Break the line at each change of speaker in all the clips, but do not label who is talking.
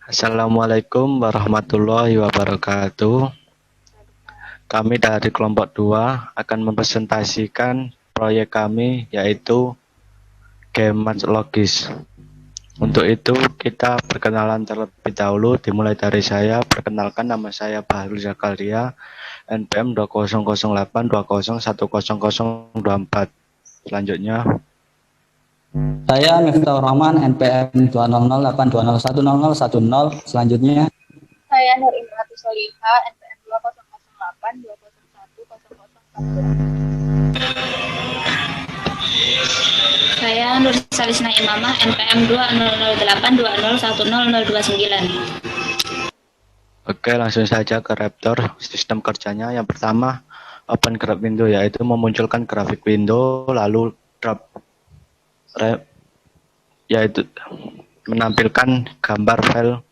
Assalamualaikum warahmatullahi wabarakatuh. Kami dari kelompok 2 akan mempresentasikan proyek kami yaitu game match logis. Untuk itu kita perkenalan terlebih dahulu dimulai dari saya. Perkenalkan, nama saya Bahrul Zakaria, NPM 2008201024. Selanjutnya
Saya Miftahur Rahman, NPM 20082010010. Selanjutnya,
Saya Nur Imratu Soliha, NPM 200820010014.
Saya Nur Salisna Imamah, NPM 200820101029.
Oke, langsung saja ke Raptor. Sistem kerjanya yang pertama, open graph window, yaitu memunculkan grafik window, lalu drop yaitu menampilkan gambar file.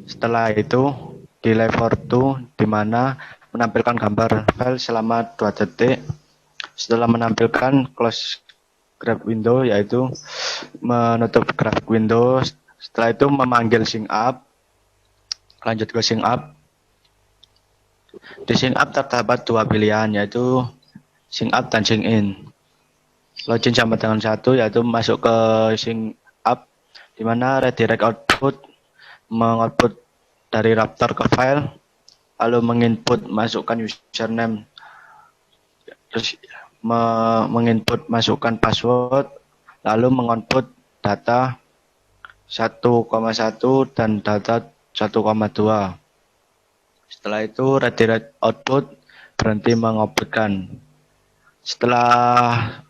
Setelah itu delay for to, di mana menampilkan gambar file selama 2 detik. Setelah menampilkan close graph window, yaitu menutup grafik window. Setelah itu memanggil sync up. Lanjut ke sync up. Di sync up terdapat 2 pilihan, yaitu sync up dan sync in. Login sama dengan 1, yaitu masuk ke sync up, di mana redirect output mengoutput dari Raptor ke file, lalu menginput masukkan username, terus menginput masukkan password, lalu mengoutput data 1,1 dan data 1,2. Setelah itu redirect output berhenti mengoutputkan. Setelah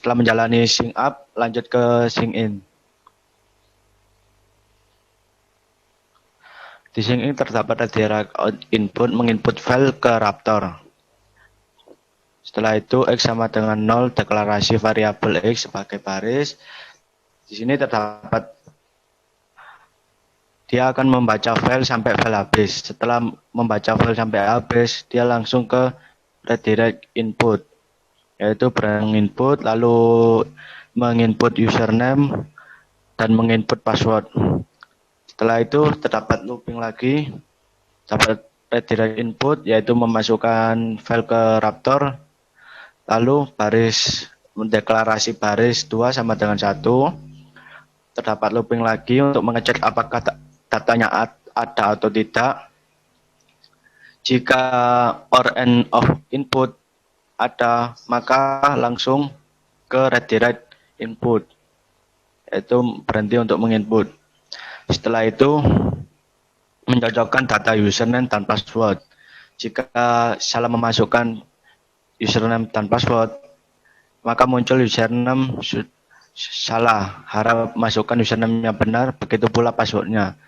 menjalani sync up, lanjut ke sync in. Di sync in terdapat redirect input menginput file ke Raptor. Setelah itu X sama dengan 0, deklarasi variabel X sebagai baris. Di sini terdapat dia akan membaca file sampai file habis. Setelah membaca file sampai habis, dia langsung ke redirect input, yaitu menginput, lalu menginput username dan menginput password. Setelah itu terdapat looping lagi, dapat redirect input, yaitu memasukkan file ke Raptor, lalu baris mendeklarasi baris 2 sama dengan 1. Terdapat looping lagi untuk mengecek apakah datanya ada atau tidak. Jika or end of input ada, maka langsung ke redirect input, yaitu berhenti untuk menginput. Setelah itu mencocokkan data username dan password. Jika salah memasukkan username dan password, maka muncul username salah. Harap masukkan username yang benar, begitu pula passwordnya.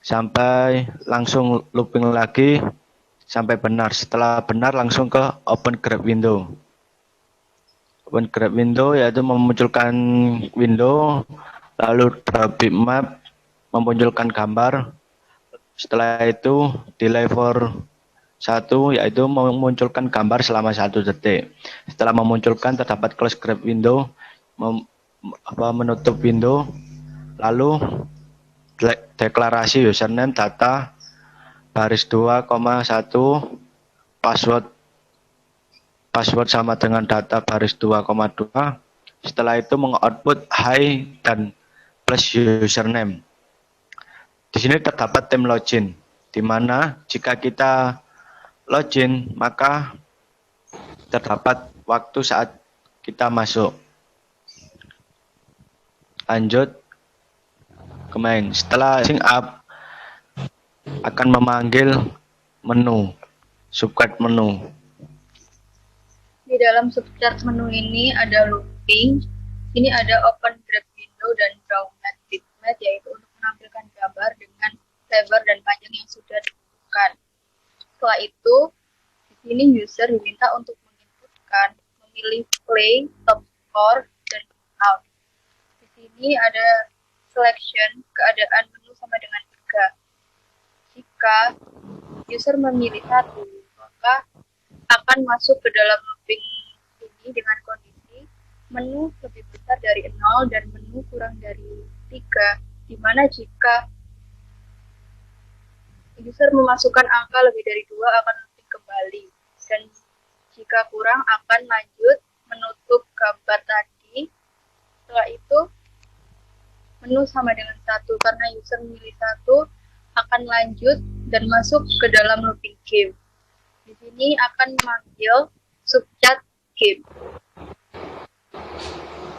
Sampai langsung looping lagi sampai benar. Setelah benar langsung ke open graph window. Open graph window yaitu memunculkan window, lalu drop bitmap, memunculkan gambar. Setelah itu delay for 1, yaitu memunculkan gambar selama 1 detik. Setelah memunculkan terdapat close graph window, menutup window, lalu deklarasi username data baris 2,1, password sama dengan data baris 2,2. Setelah itu mengoutput hi dan plus username. Di sini terdapat time login, di mana jika kita login maka terdapat waktu saat kita masuk. Lanjut ke main. Setelah sync up akan memanggil menu, subchart menu.
Di dalam subchart menu ini ada looping, ini ada open graph window dan draw matte bitmap, yaitu untuk menampilkan gambar dengan lebar dan panjang yang sudah ditentukan. Setelah itu, di sini user diminta untuk menginputkan, memilih play, top score, dan out. Di sini ada selection, keadaan menu sama dengan 3. Jika user memilih 1, maka akan masuk ke dalam looping ini dengan kondisi menu lebih besar dari 0 dan menu kurang dari 3, di mana jika user memasukkan angka lebih dari 2 akan looping kembali. Dan jika kurang akan lanjut menutup gambar tadi. Setelah itu menu sama dengan 1 karena user memilih 1 akan lanjut dan masuk ke dalam looping game. Di sini akan memanggil subchat game.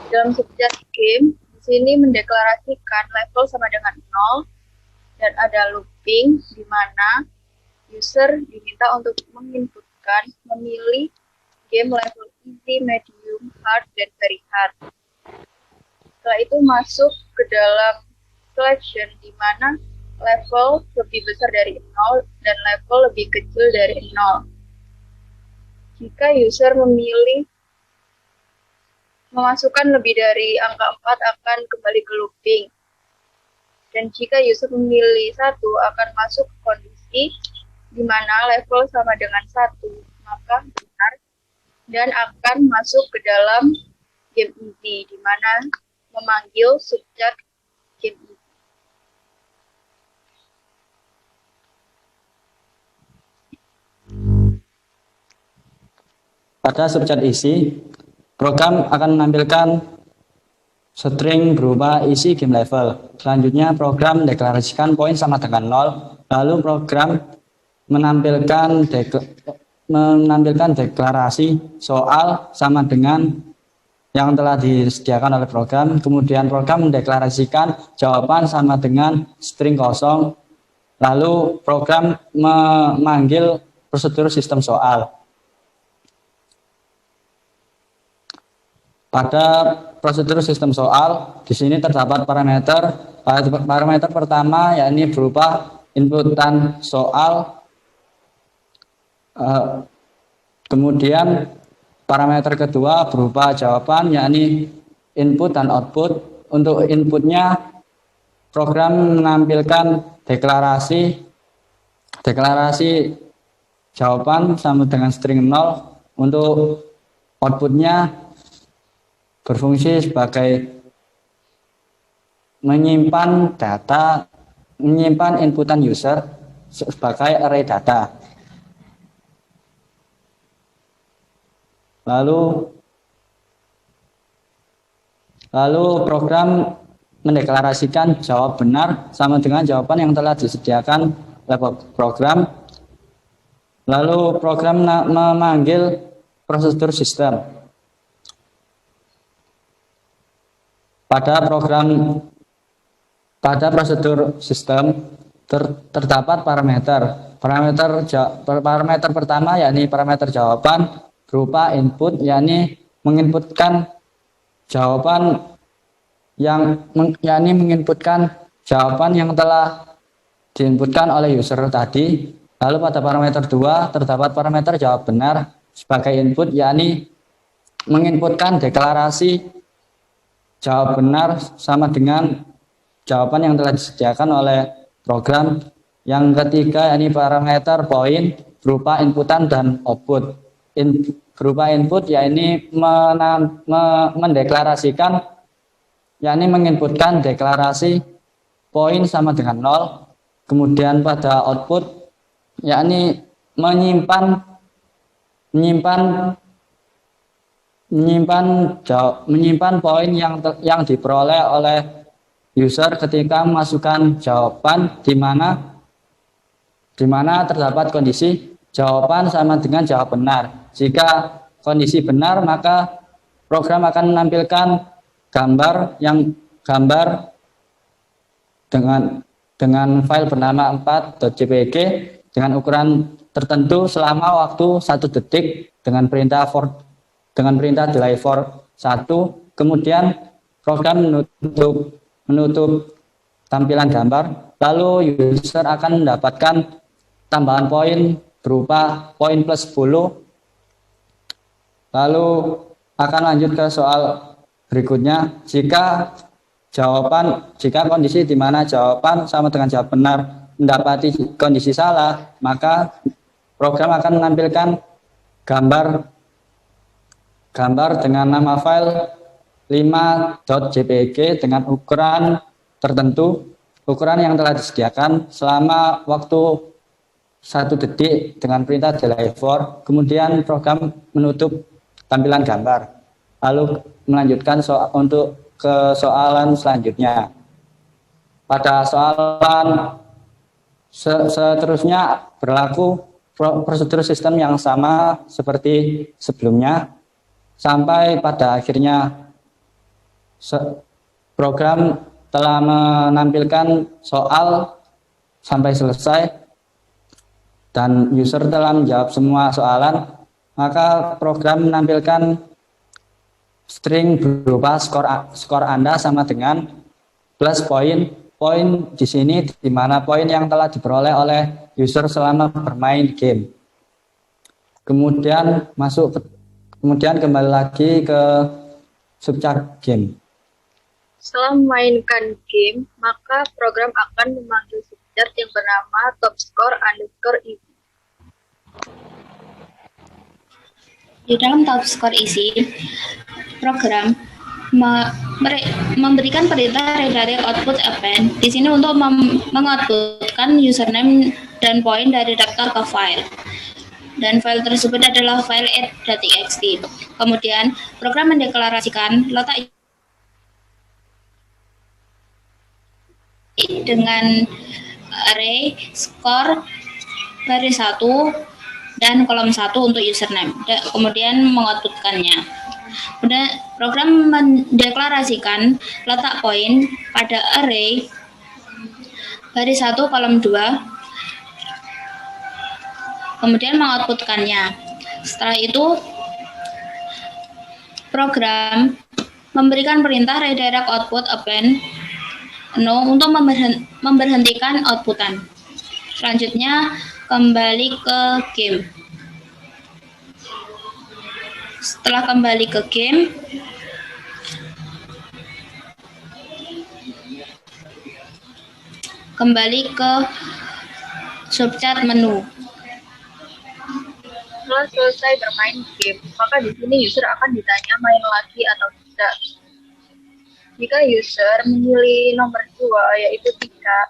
Dalam subchat game, di sini mendeklarasikan level sama dengan 0 dan ada looping di mana user diminta untuk menginputkan, memilih game level easy, medium, hard, dan very hard. Setelah itu masuk ke dalam selection di mana level lebih besar dari 0 dan level lebih kecil dari 0. Jika user memilih memasukkan lebih dari angka 4 akan kembali ke looping. Dan jika user memilih 1 akan masuk ke kondisi di mana level sama dengan 1, maka benar dan akan masuk ke dalam game easy di mana memanggil subjek game easy.
Pada subchat isi, program akan menampilkan string berupa isi game level. Selanjutnya program mendeklarasikan poin sama dengan 0. Lalu program menampilkan deklarasi soal sama dengan yang telah disediakan oleh program. Kemudian program mendeklarasikan jawaban sama dengan string kosong. Lalu program memanggil prosedur sistem soal. Pada prosedur sistem soal, di sini terdapat parameter. Parameter pertama yakni berupa inputan soal. Kemudian parameter kedua berupa jawaban, yakni input dan output. Untuk inputnya, program menampilkan deklarasi jawaban sama dengan string 0. Untuk outputnya berfungsi sebagai menyimpan inputan user sebagai array data. Lalu program mendeklarasikan jawab benar sama dengan jawaban yang telah disediakan oleh program. Lalu program memanggil prosedur sistem. Pada prosedur sistem terdapat parameter. Parameter pertama yakni parameter jawaban berupa input, yakni menginputkan jawaban yang telah diinputkan oleh user tadi. Lalu pada parameter 2 terdapat parameter jawab benar sebagai input, yakni menginputkan deklarasi jawab benar sama dengan jawaban yang telah disediakan oleh program. Yang ketiga yakni parameter poin berupa inputan dan output. Berupa input yakni mendeklarasikan, yakni menginputkan deklarasi poin sama dengan 0. Kemudian pada output yakni menyimpan poin yang diperoleh oleh user ketika memasukkan jawaban di mana terdapat kondisi jawaban sama dengan jawab benar. Jika kondisi benar, maka program akan menampilkan gambar dengan file bernama 4.jpg dengan ukuran tertentu selama waktu 1 detik dengan perintah delay for 1. Kemudian program menutup tampilan gambar. Lalu user akan mendapatkan tambahan poin berupa poin plus 10. Lalu akan lanjut ke soal berikutnya. Jika kondisi di mana jawaban sama dengan jawab benar mendapati kondisi salah, maka program akan menampilkan gambar dengan nama file 5.jpg dengan ukuran tertentu, ukuran yang telah disediakan selama waktu 1 detik dengan perintah delay for, kemudian program menutup tampilan gambar. Lalu melanjutkan untuk ke soalan selanjutnya. Pada soalan seterusnya berlaku prosedur sistem yang sama seperti sebelumnya, sampai pada akhirnya program telah menampilkan soal sampai selesai dan user telah menjawab semua soalan, maka program menampilkan string berupa skor Anda sama dengan plus poin. Poin di sini di mana poin yang telah diperoleh oleh user selama bermain game. Kemudian kembali lagi ke subchart game.
Setelah memainkan game, maka program akan memanggil subchart yang bernama topscore_easy.
Di dalam topscore easy, program memberikan perintah redirect output append di sini untuk mengoutputkan username dan poin dari daftar ke file. Dan file tersebut adalah file add.txt. Kemudian program mendeklarasikan letak dengan array skor baris 1 dan kolom 1 untuk username, kemudian mengoutputkannya. Kemudian program mendeklarasikan letak poin pada array baris 1 kolom 2, kemudian mengoutputkannya. Setelah itu program memberikan perintah redirect output append no untuk memberhentikan outputan. Selanjutnya kembali ke game. Setelah kembali ke game, kembali ke subchart menu.
Setelah selesai bermain game, maka di sini user akan ditanya main lagi atau tidak. Jika user memilih nomor 2, yaitu tidak,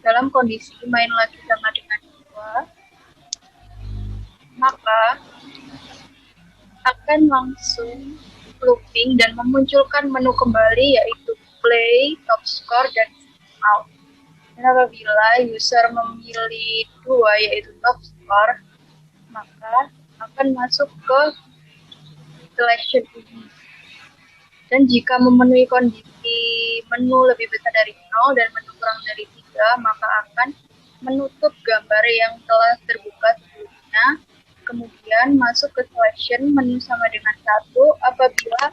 dalam kondisi main lagi sama dengan 2, maka akan langsung looping dan memunculkan menu kembali, yaitu play, top score, dan out. Dan apabila user memilih 2, yaitu top score, maka akan masuk ke selection ini. Dan jika memenuhi kondisi menu lebih besar dari 0 dan menu kurang dari 3, maka akan menutup gambar yang telah terbuka sebelumnya, kemudian masuk ke selection menu sama dengan 1. Apabila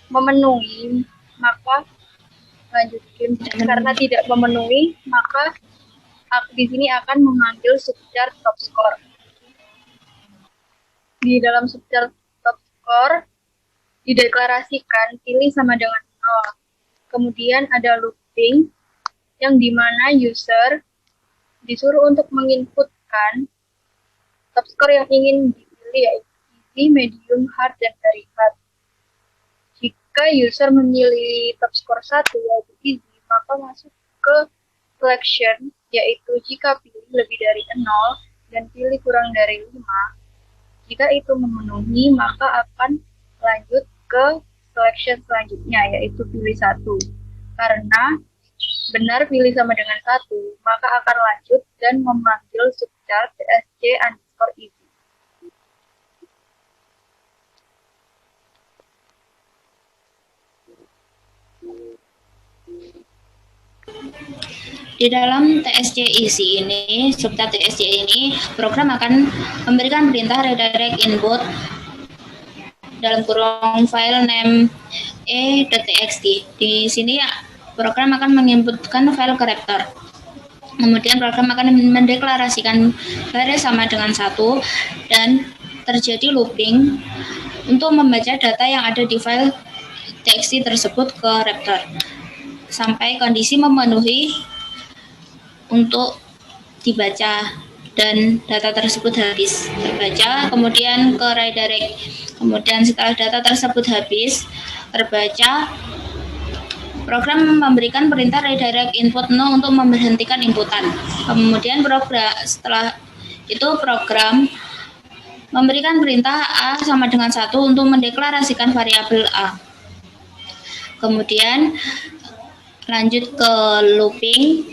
memenuhi, maka lanjut game. Karena tidak memenuhi, maka di sini akan memanggil subchart top score. Di dalam subchart top score dideklarasikan pilih sama dengan 0. Kemudian ada looping yang dimana user disuruh untuk menginputkan top score yang ingin dipilih, yaitu easy, medium, hard, dan very hard. Jika user memilih top score 1 yaitu easy, maka masuk ke selection, yaitu jika pilih lebih dari 0 dan pilih kurang dari 5. Jika itu memenuhi, maka akan lanjut ke selection selanjutnya, yaitu pilih 1. Karena benar pilih sama dengan 1, maka akan lanjut dan memanggil subchart tsc_easy.
Di dalam tsc easy ini, subchart tsc ini, program akan memberikan perintah redirect input dalam kurung file name e.txt. Di sini program akan menginputkan file character. Kemudian program akan mendeklarasikan baris sama dengan 1 dan terjadi looping untuk membaca data yang ada di file txt tersebut ke raptor sampai kondisi memenuhi untuk dibaca dan data tersebut habis terbaca, kemudian ke redirect. Kemudian setelah data tersebut habis terbaca, program memberikan perintah redirect input no untuk memberhentikan inputan. Kemudian setelah itu program memberikan perintah A sama dengan 1 untuk mendeklarasikan variabel A. Kemudian lanjut ke looping,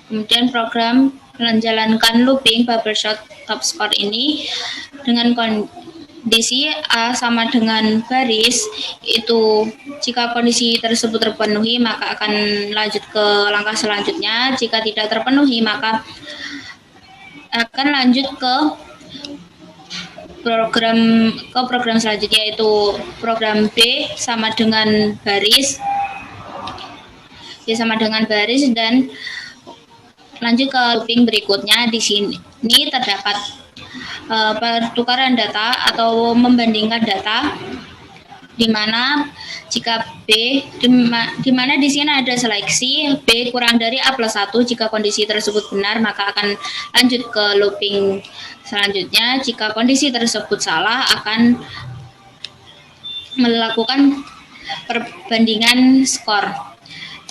kemudian program menjalankan looping bubble shot top score ini dengan kondisi A sama dengan baris. Itu jika kondisi tersebut terpenuhi maka akan lanjut ke langkah selanjutnya. Jika tidak terpenuhi maka akan lanjut ke program selanjutnya, yaitu program B sama dengan baris dan lanjut ke looping berikutnya. Di sini terdapat pertukaran data atau membandingkan data, di mana jika di mana di sini ada seleksi B kurang dari A+1. Jika kondisi tersebut benar maka akan lanjut ke looping selanjutnya. Jika kondisi tersebut salah akan melakukan perbandingan skor,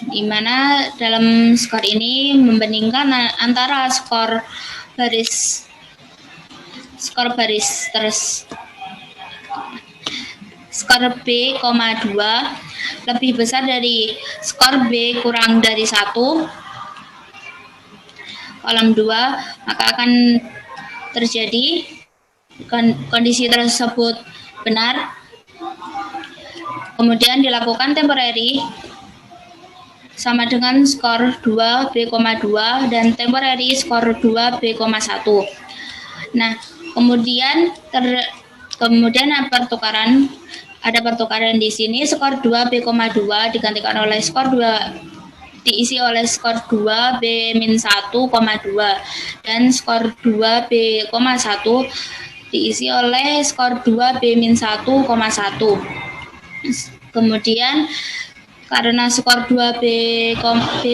di mana dalam skor ini membandingkan antara skor baris skor B, 2 lebih besar dari skor B kurang dari 1 kolom 2, maka akan terjadi kondisi tersebut benar. Kemudian dilakukan temporary sama dengan skor 2 B, 2 dan temporary skor 2 B, 1. Nah, kemudian ada pertukaran di sini. Skor 2 B, 2 digantikan oleh skor 2 diisi oleh skor 2 B min 1, 2 dan skor 2 B, 1 diisi oleh skor 2 B min 1, 1. Kemudian karena skor 2 B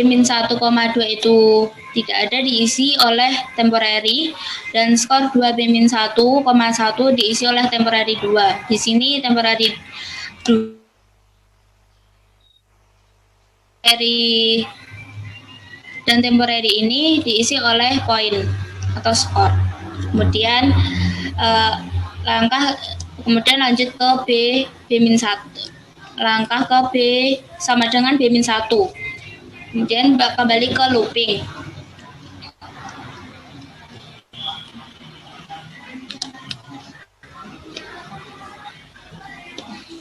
min 1, 2 itu tidak ada, diisi oleh temporary, dan skor 2 B min 1, 1 diisi oleh temporary 2. Di sini temporary dan temporary ini diisi oleh poin atau skor. Kemudian kemudian lanjut ke B min 1. Langkah ke B sama dengan B min 1. Kemudian kembali ke looping.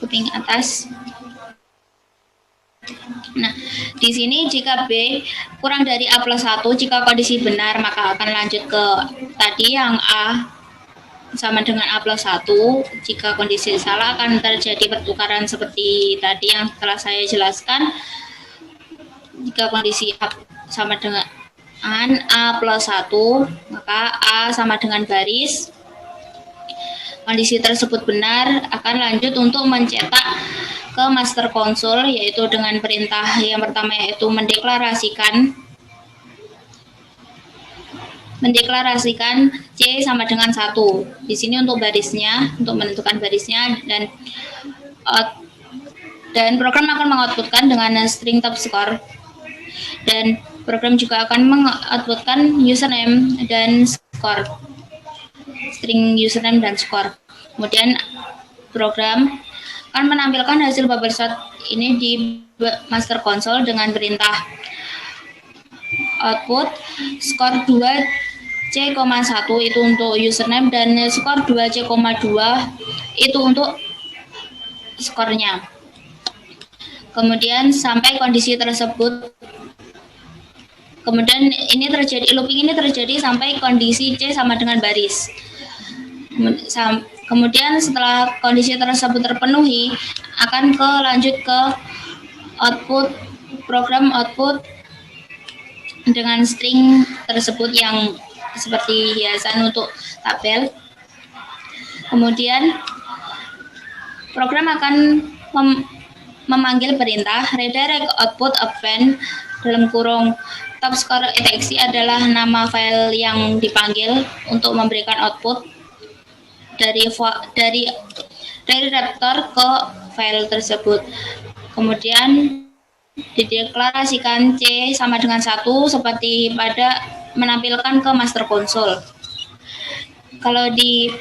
Looping atas. Nah, di sini jika B kurang dari A+1, jika kondisi benar maka akan lanjut ke tadi yang A sama dengan A+1. Jika kondisi salah akan terjadi pertukaran seperti tadi yang telah saya jelaskan. Jika kondisi A sama dengan A+1 maka A sama dengan baris. Kondisi tersebut benar akan lanjut untuk mencetak ke master console, yaitu dengan perintah yang pertama, yaitu mendeklarasikan C sama dengan 1. Di sini untuk barisnya, untuk menentukan barisnya, dan program akan mengoutputkan dengan string top score, dan program juga akan mengoutputkan username dan score, string username dan score. Kemudian program akan menampilkan hasil bubble shot ini di master console dengan perintah output skor 2 C,1 itu untuk username dan skor 2 C,2 itu untuk skornya. Kemudian sampai kondisi tersebut, kemudian looping ini terjadi sampai kondisi C sama dengan baris. Kemudian setelah kondisi tersebut terpenuhi akan lanjut ke program output dengan string tersebut yang seperti hiasan untuk tabel. Kemudian program akan memanggil perintah redirect output append dalam kurung top score exe adalah nama file yang dipanggil untuk memberikan output dari raptor ke file tersebut. Kemudian dideklarasikan C sama dengan 1 seperti pada menampilkan ke master console. Kalau di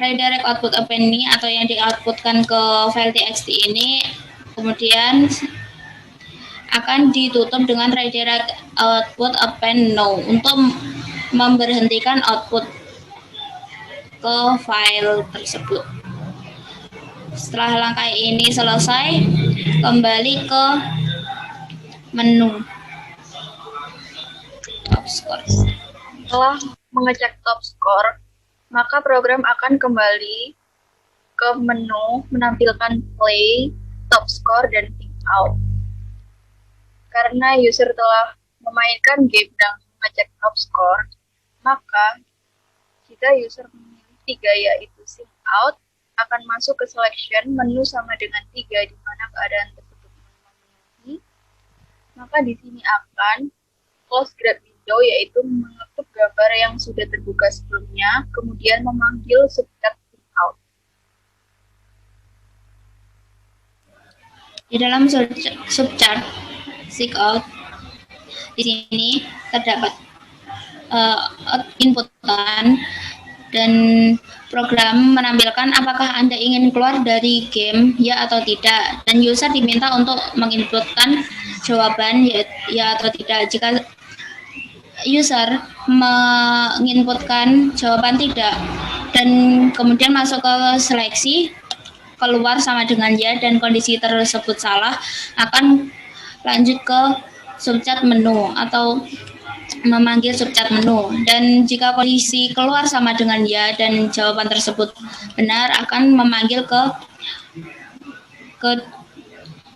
redirect output append ini atau yang di-outputkan ke file txt ini kemudian akan ditutup dengan redirect output append no untuk memberhentikan output ke file tersebut. Setelah langkah ini selesai, kembali ke menu top score.
Setelah mengecek top score, maka program akan kembali ke menu menampilkan play, top score, dan think out. Karena user telah memainkan game dan mengecek top score, maka jika user memilih 3 yaitu sync out, akan masuk ke selection menu sama dengan 3 di mana keadaan tersebut memenuhi. Maka di sini akan close grab window yaitu mengetuk gambar yang sudah terbuka sebelumnya, kemudian memanggil subchart sync out.
Di dalam subchart sync out di sini terdapat inputan dan program menampilkan apakah Anda ingin keluar dari game ya atau tidak, dan user diminta untuk menginputkan jawaban ya atau tidak. Jika user menginputkan jawaban tidak dan kemudian masuk ke seleksi, keluar sama dengan ya dan kondisi tersebut salah, akan lanjut ke subchart menu atau memanggil subchart menu, dan jika kondisi keluar sama dengan ya dan jawaban tersebut benar, akan memanggil ke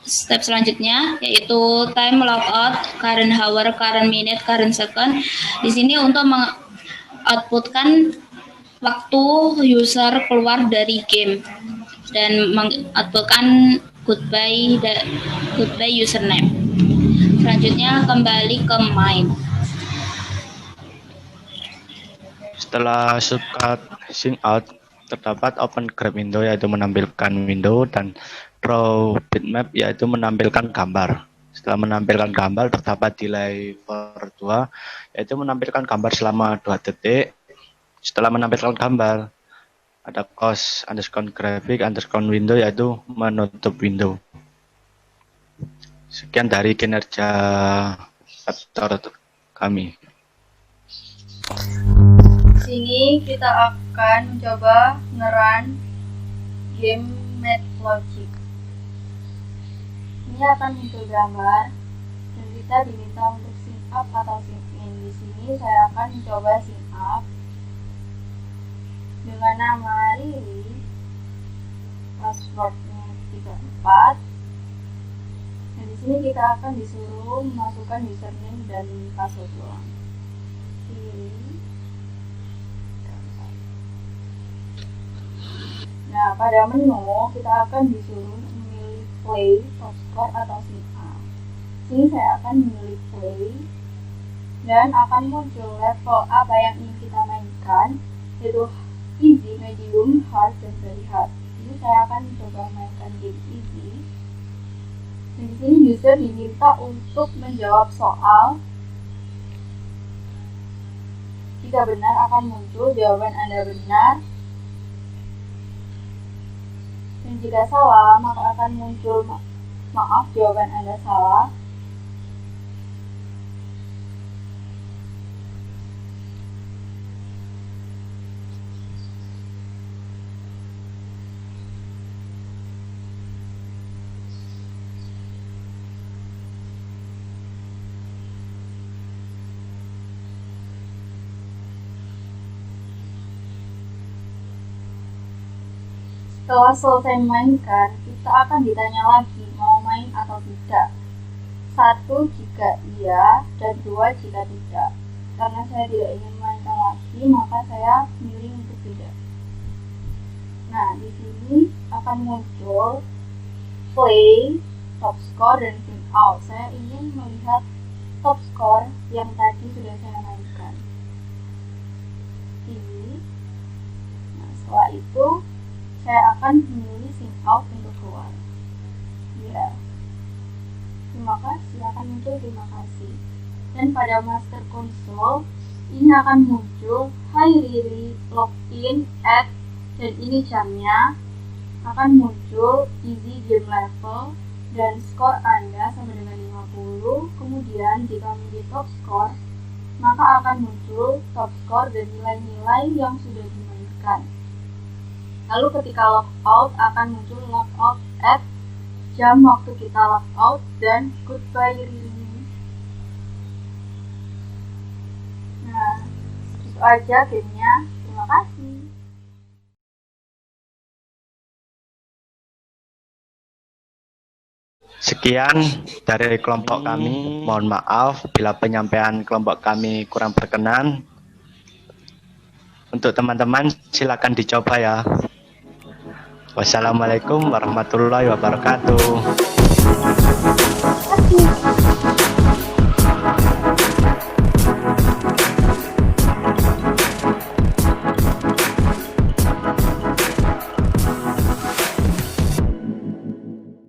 step selanjutnya yaitu time logout, current hour, current minute, current second. Di sini untuk mengoutputkan waktu user keluar dari game dan mengoutputkan goodbye username. Selanjutnya kembali ke main.
Setelah subchart sync out, terdapat open grab window yaitu menampilkan window dan draw bitmap yaitu menampilkan gambar. Setelah menampilkan gambar, terdapat delay for 2 yaitu menampilkan gambar selama 2 detik. Setelah menampilkan gambar, ada close underscore graphic underscore window yaitu menutup window. Sekian dari kinerja chapter kami.
Di sini kita akan mencoba ngerun game MathLogic. Ini akan muncul gambar dan kita diminta untuk sync up atau sync in. Di sini saya akan mencoba sync up dengan nama Riri, passwordnya 34. Dan di sini kita akan disuruh memasukkan username dan password doang. Nah, pada menu kita akan disuruh memilih play, top score, atau sync up. Sini saya akan memilih play dan akan muncul level apa yang ingin kita mainkan, yaitu easy, medium, hard, dan very hard. Jadi saya akan mencoba mainkan game easy. Dan di sini user diminta untuk menjawab soal. Jika benar akan muncul jawaban Anda benar. Dan jika salah, maka akan muncul maaf jawaban Anda salah. Setelah selesai memainkan, kita akan ditanya lagi mau main atau tidak. 1 jika iya dan 2 jika tidak. Karena saya tidak ingin memainkan lagi, maka saya pilih untuk tidak. Nah, di sini akan muncul play, top score, dan sync out. Saya ingin melihat top score yang tadi sudah saya mainkan. Ini. Nah, setelah itu saya akan memilih sync out untuk keluar. Ya. Terima maka akan muncul terima kasih. Dan pada master console ini akan muncul hi Riri login at, dan ini jamnya, akan muncul easy game level dan skor Anda sama dengan 50. Kemudian jika menjadi top score, maka akan muncul top score dan nilai-nilai yang sudah dimainkan. Lalu ketika logout akan muncul logout at, jam waktu kita logout, dan goodbye Riri. Nah, itu aja gamenya. Terima kasih.
Sekian dari kelompok kami. Mohon maaf bila penyampaian kelompok kami kurang berkenan. Untuk teman-teman silakan dicoba ya. Wassalamualaikum warahmatullahi wabarakatuh.
Terima kasih.